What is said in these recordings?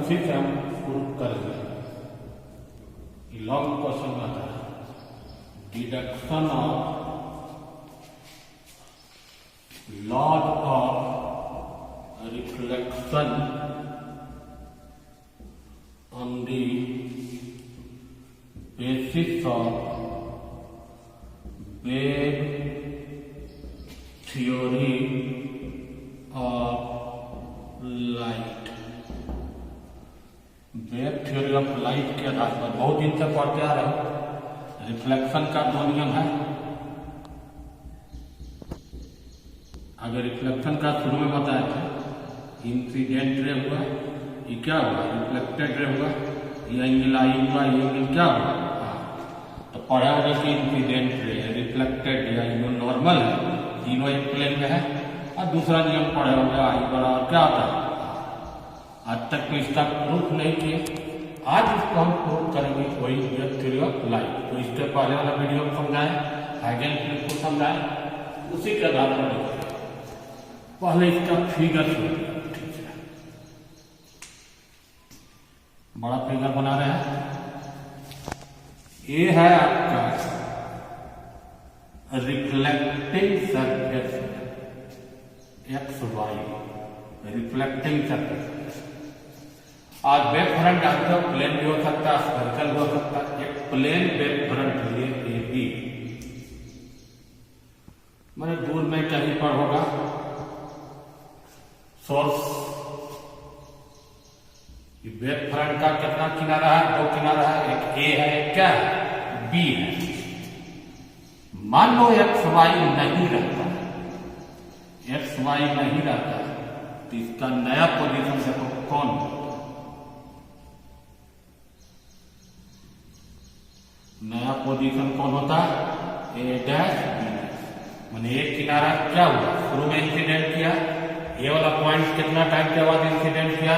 उसी से हम प्रूव करेंगे। लॉन्ग क्वेश्चन आता है, deduction of laws of reflection on the basis of wave theory of light. Wave theory of light के आधार पर बहुत दिन से पढ़ते आ रहे हो। रिफ्लेक्शन का दो नियम है। अगर रिफ्लेक्शन का शुरू में बताया था, इंसिडेंट रे हुआ, ये क्या हुआ, रिफ्लेक्टेड रे हुआ, ये एंगल आई हुआ, ये एंगल क्या हुआ। तो पढ़ा होगा कि इंसिडेंट रे रिफ्लेक्टेड या नॉर्मल है, तीनों एक प्लेन में है। और दूसरा नियम पढ़े होगा आई बराबर क्या होता है। आज तक तो इसका प्रूफ नहीं किए, आज इसको हम प्रूफ करेंगे वही वेव थ्योरी ऑफ लाइट। तो इसके पहले वाला वीडियो में समझाए, हाइगेनफिल्ड को समझाए, उसी के आधार पर पहले इसका फिगर ठीक है, बड़ा फिगर बना रहे हैं। ये है आपका reflecting surface X Y, reflecting surface. और वेव फ्रंट आपका प्लेन भी हो सकता है, सर्कल भी हो सकता है। एक प्लेन वेव फ्रंट लिए ए बी, मैंने दूर में कहीं पर होगा सोर्स। वेव फ्रंट का कितना किनारा है, दो किनारा है, एक ए है, एक क्या है, बी है। मान लो एक्स वाई नहीं रहता, एक्स वाई नहीं रहता, तो इसका नया पोजीशन देखो कौन है। नया पोजीशन कौन होता है, ए डैश बी डैश। मैंने एक किनारा क्या हुआ, शुरू में इंसिडेंट किया, ये वाला पॉइंट कितना टाइम के बाद इंसिडेंट किया,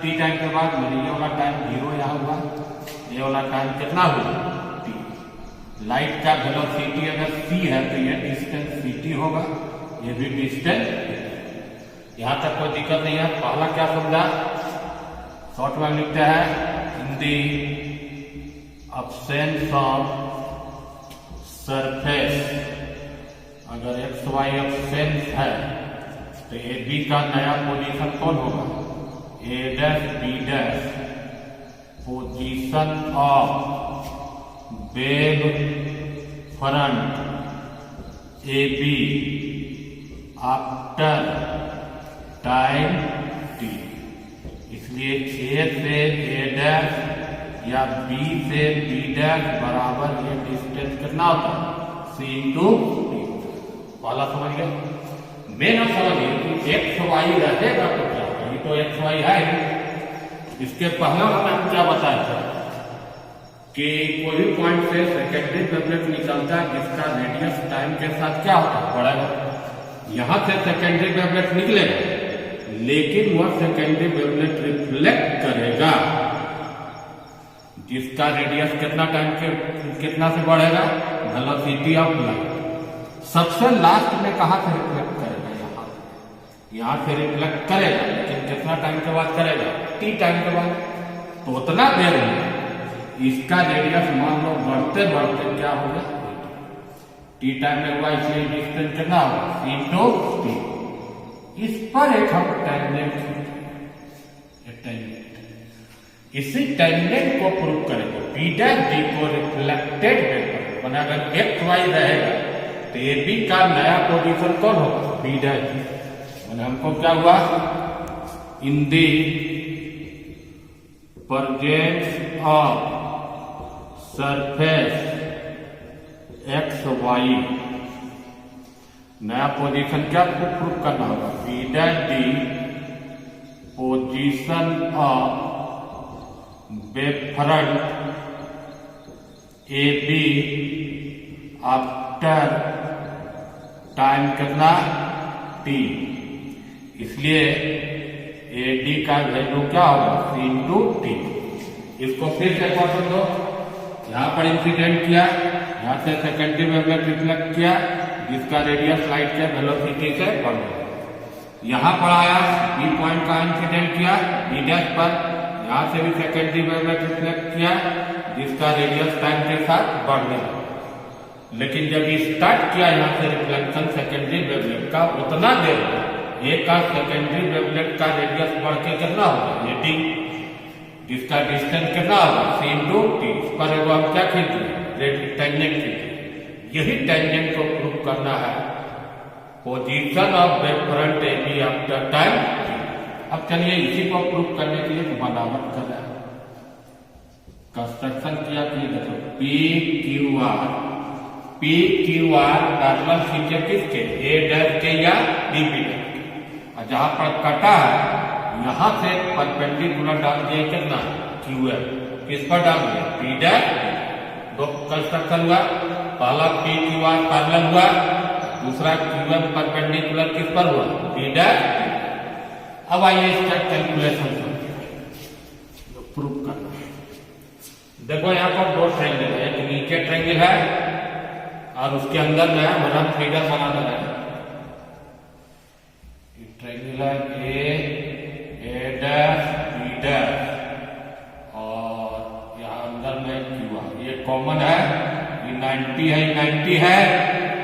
टी टाइम के बाद। मैंने ये वाला टाइम 0 यहाँ हुआ, ये वाला टाइम कितना हुआ, टी। लाइट का वेलोसिटी अगर c है तो ये डिस्टेंस ct होगा, ये भी डिस्टेंस। यहाँ तक कोई दिक्कत नहीं है। पहला क्या समझा, शॉर्ट में लिखते हैं इन दी absence of surface। अगर एक्स वाई absence है तो ए बी का नया पोजीशन कौन होगा, A dash B dash. Position of wave front A B after time T. इसलिए ए से ए डैश या बी से बी डैश बराबर ये डिस्टेंस कितना होता है, सी इंटू टी। पहला समझ गए। मैं ना समझिए कि एक्स वाई रहेगा तो क्या, ये तो एक्स वाई है। इसके पहले हम क्या बताया था कि कोई भी पॉइंट से सेकेंडरी वेवलेट निकलता है जिसका रेडियस टाइम के साथ क्या होता है, बढ़ेगा। यहां से सेकेंडरी वेवलेट निकलेगा, लेकिन वह सेकेंडरी वेवलेट रिफ्लेक्ट करेगा जिसका रेडियस कितना टाइम के कितना से बढ़ेगा, वेलोसिटी ऑफ लाइट। सबसे लास्ट में कहां से रिफ्लेक्ट करेगा, यहां से रिफ्लेक्ट करेगा, लेकिन कितना टाइम के बाद करेगा, टी टाइम के बाद। तो उतना देर में इसका रेडियस मान लो बढ़ते बढ़ते क्या होगा, टी टाइम में हुआ, इसलिए डिस्टेंस कितना होगा, इंटू टी। इस पर एक हम टेंजेंट, इसी टेंजेंट को प्रूव करेंगे। बी डैश डी को रिफ्लेक्टेड वेव फ्रंट, अगर एक्स वाई रहेगा तो ए बी का नया पोजीशन कौन होगा, बी डैश। मैंने हमको क्या हुआ, in the presence of surface X Y, नया पोजीशन क्या प्रूव करना होगा, B dash D position of wave front A B after time कितना, टी। इसलिए ए डी का वैल्यू क्या होगा, सी इंटू टी। इसको फिर से क्वेश्चन दो, यहाँ पर इंसिडेंट किया, यहाँ से सेकेंडरी वेवलेट रिफ्लेक्ट किया जिसका रेडियस लाइट के वेलोसिटी से बढ़ गया। यहाँ पर आया बी पॉइंट का इंसिडेंट किया बी डैश पर, यहाँ से भी सेकेंडरी वेवलेट रिफ्लेक्ट किया जिसका रेडियस टाइम के साथ बढ़ने लगा। लेकिन जब स्टार्ट किया यहाँ से रिफ्लेक्शन सेकेंडरी वेवलेट का, उतना देर एक का सेकेंडरी वेवलेट का रेडियस बढ़ के कितना होगा, ये टी, जिसका डिस्टेंस कितना होगा, सी इंटू टी। इस पर हम क्या खींचिए, टेंजेंट खींचिए। यही टेंजेंट को प्रूव करना है, position of wave front A B after time. अब चलिए इसी को प्रूव करने के लिए बनावट कर रहे हैं, कंस्ट्रक्शन किया कि देखो पी क्यू आर पैरेलल खींचे किसके, ए डैश के या डी बी डैश के, और जहां पर कटा है यहां से परपेंडिकुलर डाल दिए कितना, क्यू एम, किस पर डाल दिया, पी डैश। दो कंस्ट्रक्शन हुआ, पहला पी क्यू आर पैरेलल हुआ, दूसरा क्यू एम परपेंडिकुलर किस पर हुआ, डी डैश। अब आइए इसका कैलकुलेशन प्रूव करना है। देखो यहाँ पर दो ट्रायंगल है, एक नीचे ट्रायंगल है और उसके अंदर में हमारा फिगर बना देना है। ट्रायंगल है ए डैश बी डैश और यहाँ अंदर में क्यू आर, ये कॉमन है, ये 90 है, 90 है,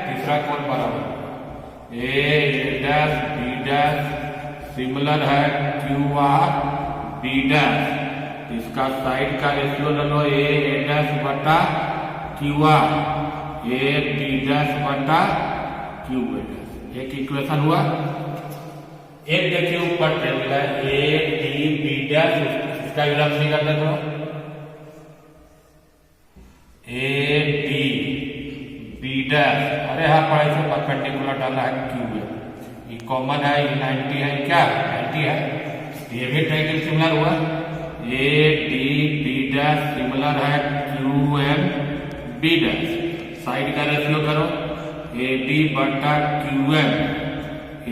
तीसरा कौन बराबर, A dash B dash similar है क्यू आर बी डैश। इसका साइड का रेशियो ले लो, ए डैश बटा Q R, A B dash बटा क्यू बी डैश। एक इक्वेशन हुआ। एक देखिए ऊपर ट्रायंगल है ए डी बी डैश, इसका ग्राफ फिगर देखो, ए डी बी डैश, अरे यहाँ पर ऐसे परपेंडिकुलर डाला है क्यू है, ये कॉमन है, ये 90 है, क्या 90 है, ये भी ट्रायंगल सिमिलर हुआ। A D B dash similar है Q M B dash, side का रेशियो करो, ए डी बटा Q M, A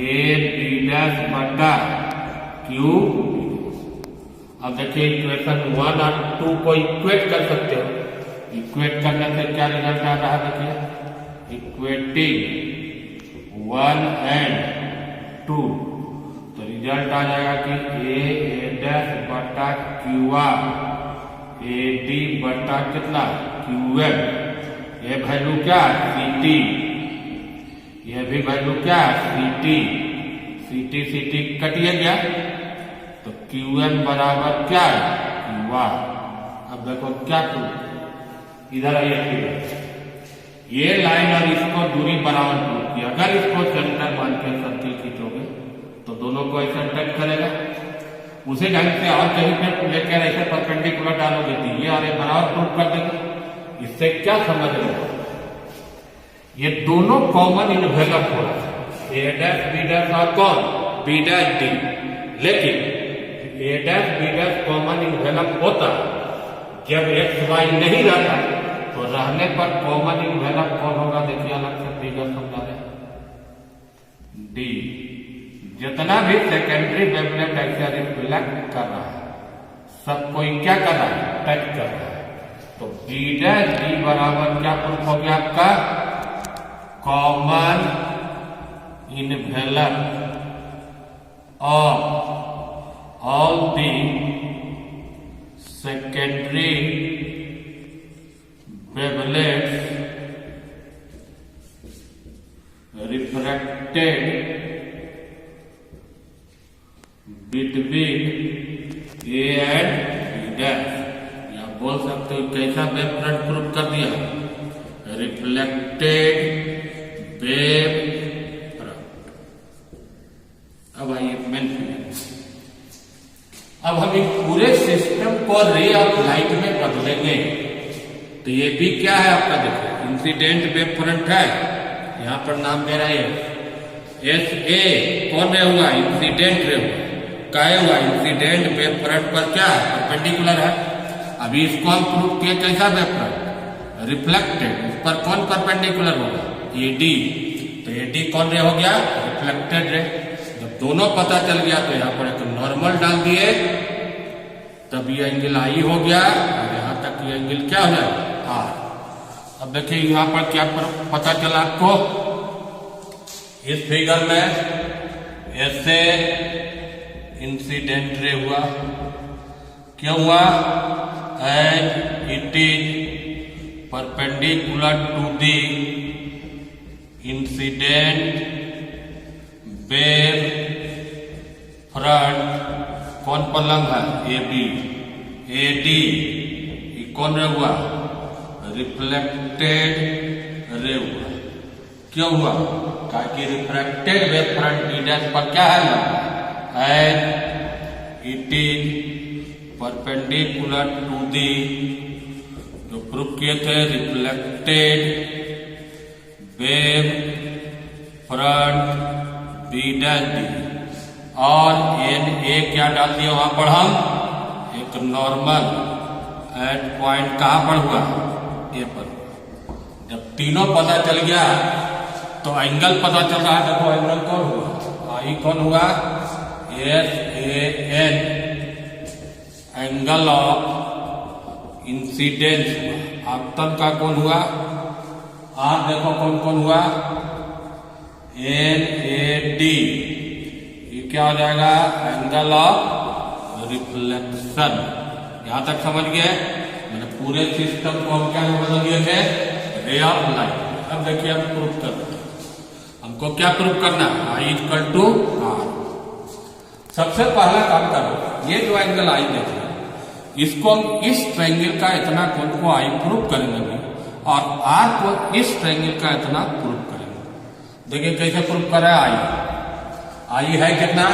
B dash बटा क्यू। अब देखिए इक्वेशन 1 और 2 को इक्वेट कर सकते हो, इक्वेट करने से क्या रिजल्ट आ रहा है, देखिए इक्वेटिंग 1 एंड 2, तो रिजल्ट आ जाएगा कि ए डैश बटा क्यू आर, ए डी बटा कितना क्यू एम, ये वैल्यू क्या सी टी, ये भी वैल्यू क्या सी टी, सी टी कटिए गया, तो क्यू एम बराबर क्या है क्यू आर। अब देखो क्या प्रूफ, इधर आइए, ये लाइन और इसको दूरी बराबर प्रूफ किया। अगर इसको सेंटर मान के सर्किल खींचोगे तो दोनों को ऐसा टच करेगा, उसी ढंग से और कहीं पे लेकर ऐसे परपेंडिकुलर डालोगे तो ये अरे बराबर प्रूफ कर देगा। इससे क्या समझ रहे हो, ये दोनों कॉमन इन्वेलप हो रहा है, ए डैश बी डैश और कौन बी डैश डी, लेकिन A dash B dash common envelope होता जब एक्स वाई नहीं रहता, तो रहने पर कॉमन इन्वेलप कौन होगा, देखिए अलग से फिगर समझा रहे, डी। जितना भी सेकेंडरी वेवलेट ऐसा रिफ्लेक्ट कर रहा है, सब कोई क्या कर रहा है, टच कर रहा है, तो बी डैश डी बराबर क्या प्रूफ हो गया आपका, common envelope of all the secondary wavelets refracted between A and B dash, या बोल सकते हो कैसा वेव फ्रंट प्रूफ कर दिया, रिफ्लेक्टेड वेव फ्रंट। अब आइए मेन फिगर, अब हम इस पूरे सिस्टम को रे ऑफ लाइट में बदलेंगे। तो ये भी क्या है आपका, देखो इंसिडेंट वेव फ्रंट है, यहाँ पर नाम दे रहा है एस ए, कौन रे हुआ, इंसिडेंट रे हुआ, क्या हुआ, इंसिडेंट वेव फ्रंट पर क्या है, परपेंडिकुलर है। अभी इसको हम प्रूव किए कैसा वेव फ्रंट, रिफ्लेक्टेड, उस पर कौन परपेंडिकुलर होगा, ए डी, तो ए डी कौन रे हो गया, रिफ्लेक्टेड रे। जब दोनों पता चल गया तो यहाँ पर एक नॉर्मल डाल दिए, तब ये एंगल आई हो गया, और यहाँ तक ये एंगल क्या हो जाएगा आर। अब देखिए यहाँ पर क्या पता चला आपको, इस फिगर में ऐसे इंसिडेंट रे हुआ, क्या हुआ? As it is perpendicular to the incident wave front, कौन पलंग है? ए बी, ए डी कौन रे हुआ? रिफ्लेक्टेड रे हुआ। क्यों हुआ? ताकि refracted wave front D dash पर क्या है? As it is perpendicular to the, जो प्रूफ किए थे, reflected wave front B dash D, और एन ए क्या डाल दिया वहां पर? हम एक नॉर्मल एट पॉइंट कहां पर हुआ? ए पर। जब तीनों पता चल गया तो एंगल पता चल रहा है। देखो एंगल कौन हुआ? आई कौन हुआ? S A N, angle of incidence हुआ। आपतन का कौन हुआ? आप देखो कौन कौन हुआ? एन ए डी, ये क्या हो जाएगा? Angle of reflection. यहां तक समझ गए? मैंने पूरे सिस्टम को हम क्या बदल दिए थे? Ray of light. अब देखिए हम प्रूफ करते हैं। हमको क्या प्रूफ करना है? I equal to are. सबसे पहला काम करो, ये जो एंगल आई देखिए, इसको हम इस ट्रायंगल का इतना कोण को आई प्रूफ करेंगे और आर को इस ट्रायंगल का इतना प्रूफ करेंगे। देखिए कैसे प्रूफ कर रहा है? आई है कितना?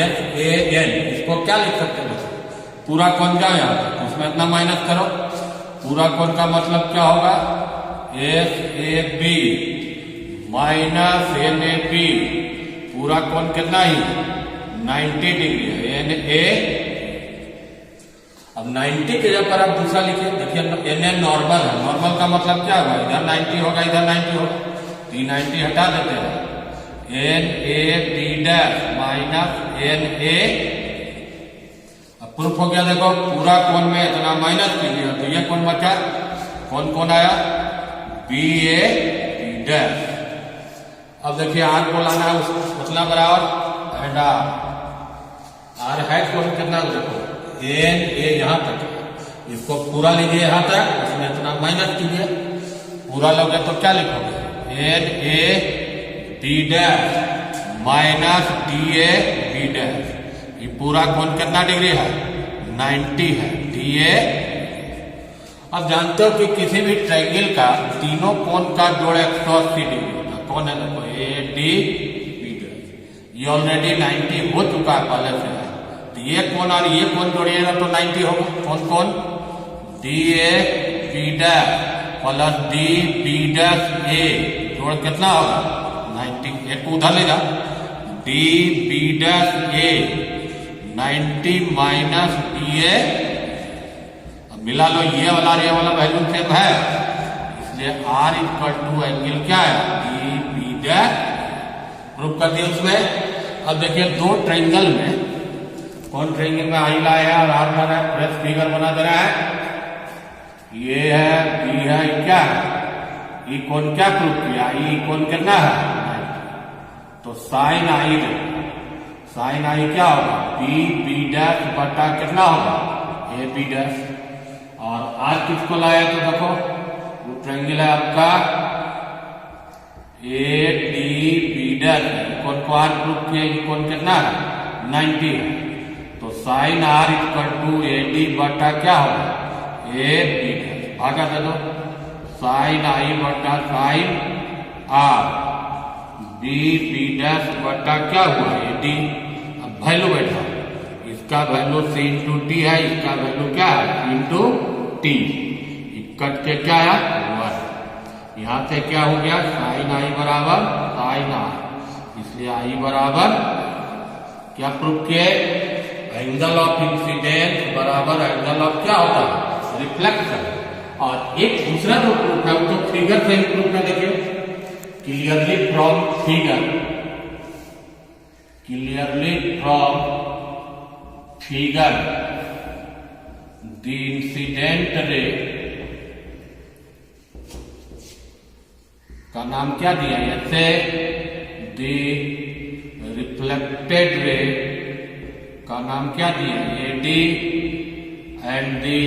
S A N. इसको क्या लिख सकते हैं? पूरा कोण जाओ यहाँ तक, उसमें इतना माइनस करो। पूरा कोण का मतलब क्या होगा? S A B minus N A B. पूरा कोण कितना ही? 90 डिग्री है। एन ए, अब 90 के जगह पर आप दूसरा लिखिए। देखिए एन ए नॉर्मल है। नॉर्मल का मतलब क्या होगा? इधर 90 होगा, इधर 90 होगा, 390 हटा देते हैं। N A B dash minus N A. अब प्रूफ हो गया। देखो पूरा कोण में इतना माइनस कीजिए तो ये कोण बचा? कौन कौन आया? B A B dash. अब देखिए आर को लाना है, उतना बराबर एंड आर है कोण कितना? देखो एन ए यहां तक, इसको पूरा लीजिए यहां तक, उसमें इतना माइनस कीजिए। पूरा लोगे तो क्या लिखोगे? N A B dash minus D A B dash. ये पूरा कोण कितना डिग्री है? 90 है। डी ए, अब जानते हो कि किसी भी ट्रायंगल का तीनों कोण का जोड़ 180 डिग्री होता है। कौन है? देखो ए डी बी डैश। ये ऑलरेडी 90 हो चुका है पहले से। तो ये कोण और ये कोण जोड़िएगा तो 90 होगा। कौन कौन? D A B dash plus D B dash A, जोड़ कितना होगा? 90। एक उधर ले जा। D B dash A 90 minus D A. अब मिला लो, ये वाला और ये वाला वैल्यू सेम है, इसलिए आर इक्वल टू एंगल क्या है? D B dash. प्रूफ कर दिया उसमें। अब देखिए दो ट्रायंगल में, कौन ट्रायंगल में आई लाया है और आर बना रहा है, प्रेस फिगर बना दे रहा है। ये है, बी है, क्या है? ये कौन क्या प्रूफ किया? ये कौन कितना है? तो साइन आई, साइन आई क्या होगा? बी बी डैश बटा कितना होगा? A B dash. और आर किसको लाया? तो देखो वो ट्रायंगल है आपका ए डी बी डैश। कौन को आर प्रूफ किया? कौन कितना है? 90 है। तो sine R equal to A D बटा क्या होगा? A B dash. भागा दे दो, साइन आई बटा sine R, B B dash बटा क्या हुआ? A D. अब वैल्यू बैठा, इसका वैल्यू सी इंटू टी है, इसका वैल्यू क्या है? Into T. कट के क्या है? 1। यहां से क्या हो गया? साइन आई बराबर साइन आर, इसलिए आई बराबर क्या प्रूफ किए? एंगल ऑफ इंसिडेंस बराबर एंगल ऑफ क्या होता है? रिफ्लेक्शन। और एक दूसरा जो प्रूफ है वो तो फिगर से ही प्रूफ है। देखिए clearly from figure, clearly from figure the incident ray का नाम क्या दिया? ऐसे द रिफ्लेक्टेड रे का नाम क्या दिया? A D and the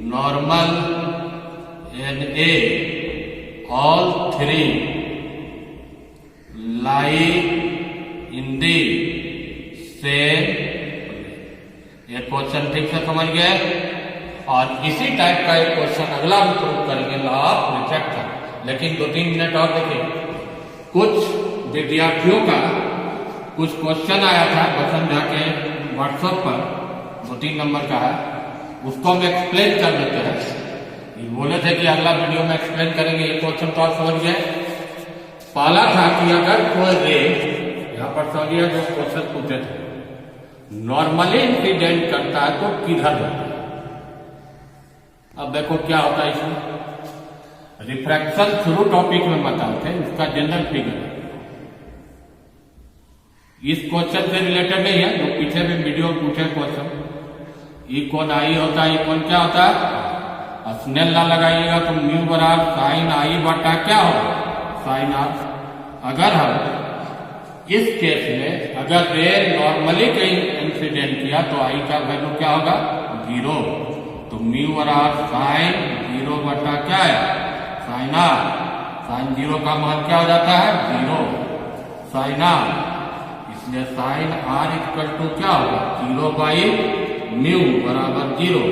normal in A, all three lie in the same. ये क्वेश्चन ठीक से समझ गए। और इसी टाइप का एक क्वेश्चन अगला भी प्रूव करेंगे, लॉ ऑफ रिफ्रैक्शन। लेकिन 2-3 मिनट और देखिए, कुछ विद्यार्थियों का कुछ क्वेश्चन आया था बसंत झा के व्हाट्सएप पर, 2-3 नंबर का है, उसको हम एक्सप्लेन कर देते हैं। ये बोले थे कि अगला वीडियो में एक्सप्लेन करेंगे। ये क्वेश्चन तो आप समझ गए। पहला था कि अगर कोई रे, यहाँ पर समझिए जो क्वेश्चन पूछे थे, नॉर्मली इंसिडेंट करता है तो किधर जाता है। अब देखो क्या होता है इसमें। रिफ्रैक्शन शुरू टॉपिक में बताते थे, इसका जनरल फिगर इस क्वेश्चन से रिलेटेड नहीं है, जो पीछे भी वीडियो पूछे क्वेश्चन। ई कौन आई होता है, ई कौन क्या होता है, स्नेल ला लगाइएगा तो म्यू बराबर साइन आई बटा क्या होगा, साइन आर। अगर हम इस केस में अगर रे नॉर्मली कहीं इंसिडेंट किया तो आई का वैल्यू क्या होगा, 0। तो म्यू बराबर साइन 0 बटा क्या है, साइन आर। साइन 0 का मान क्या हो जाता है, 0 साइन आर। इसलिए साइन आर इक्वल टू क्या होगा, 0 बाई म्यू बराबर 0।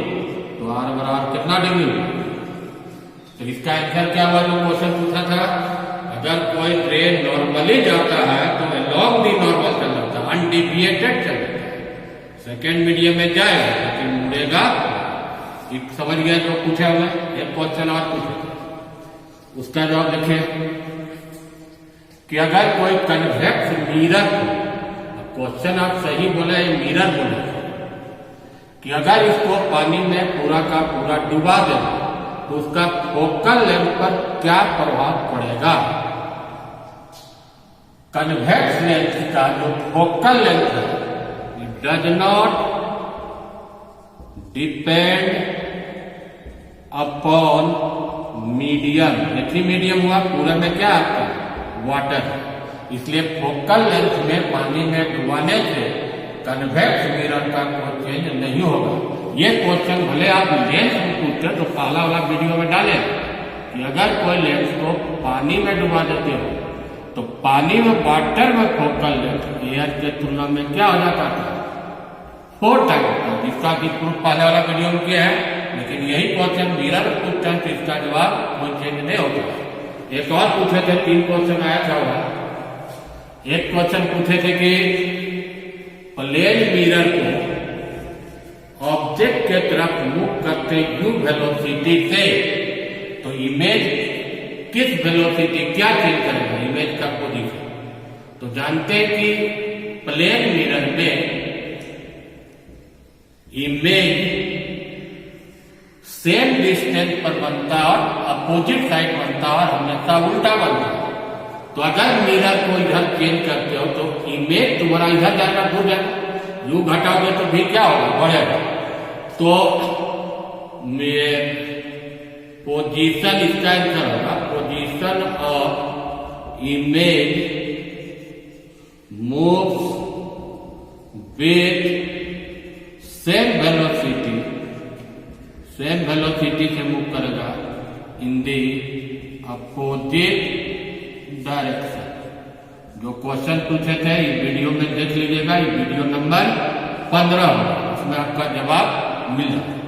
तो आर बराबर कितना डिग्री। तो इसका आंसर क्या हुआ, जो क्वेश्चन पूछा था, अगर कोई रे नॉर्मली जाता है तो अलॉन्ग दी नॉर्मल चल जाता है, अनडिविएटेड चल जाता है। सेकेंड मीडियम में जाएगा लेकिन मुड़ेगा। एक समझ गया जो पूछा हुआ। एक क्वेश्चन और पूछे, उसका जवाब लिखे कि अगर कोई कन्वेक्स मिरर, क्वेश्चन आप सही बोले, मिरर बोले, कि अगर इसको पानी में पूरा का पूरा डुबा दे तो उसका फोकल लेंथ पर क्या प्रभाव पड़ेगा। कन्वेक्स लेंस का जो फोकल लेंथ है, it does not depend upon medium. देखिए मीडियम हुआ, पूरे में क्या आता है, वाटर। इसलिए फोकल लेंथ में पानी में डुबाने से कन्वेक्स मिरर का कोई चेंज नहीं होगा। ये क्वेश्चन भले आप लेंस में पूछते तो पहला वाला वीडियो में डाले कि अगर कोई लेंस को पानी में डुबा देते हो तो पानी में वाटर में फोकल लेंथ एयर के तुलना में क्या हो जाता था, 4 टाइम होता है। जिसका कि प्रूफ पहले वाला वीडियो में किया है। लेकिन यही क्वेश्चन मिरर पूछते हैं तो इसका जवाब कोई चेंज नहीं होता। एक और पूछे थे, 3 क्वेश्चन आया था। एक क्वेश्चन पूछे थे कि प्लेन मिरर को ऑब्जेक्ट के तरफ मूव करते यू वेलोसिटी से तो इमेज किस वेलोसिटी क्या चेंज करेगा, इमेज का पोजीशन। तो जानते हैं कि प्लेन मिरर में इमेज सेम डिस्टेंस पर बनता है और अपोजिट साइड बनता है और हमेशा उल्टा बनता है। तो अगर मिरर को इधर चेंज करते हो तो इमेज तुम्हारा इधर जाएगा, दूर जाएगा। यू घटाओगे तो भी क्या होगा, बढ़ेगा। तो पोजीशन इसका आंसर होगा, position of image moves with same velocity से मूव करेगा इन दी अपोजिट डायरेक्शन। जो क्वेश्चन पूछे थे ये वीडियो में देख लीजिएगा, ये वीडियो नंबर 15 होगा, उसमें आपका जवाब मिल जाएगा।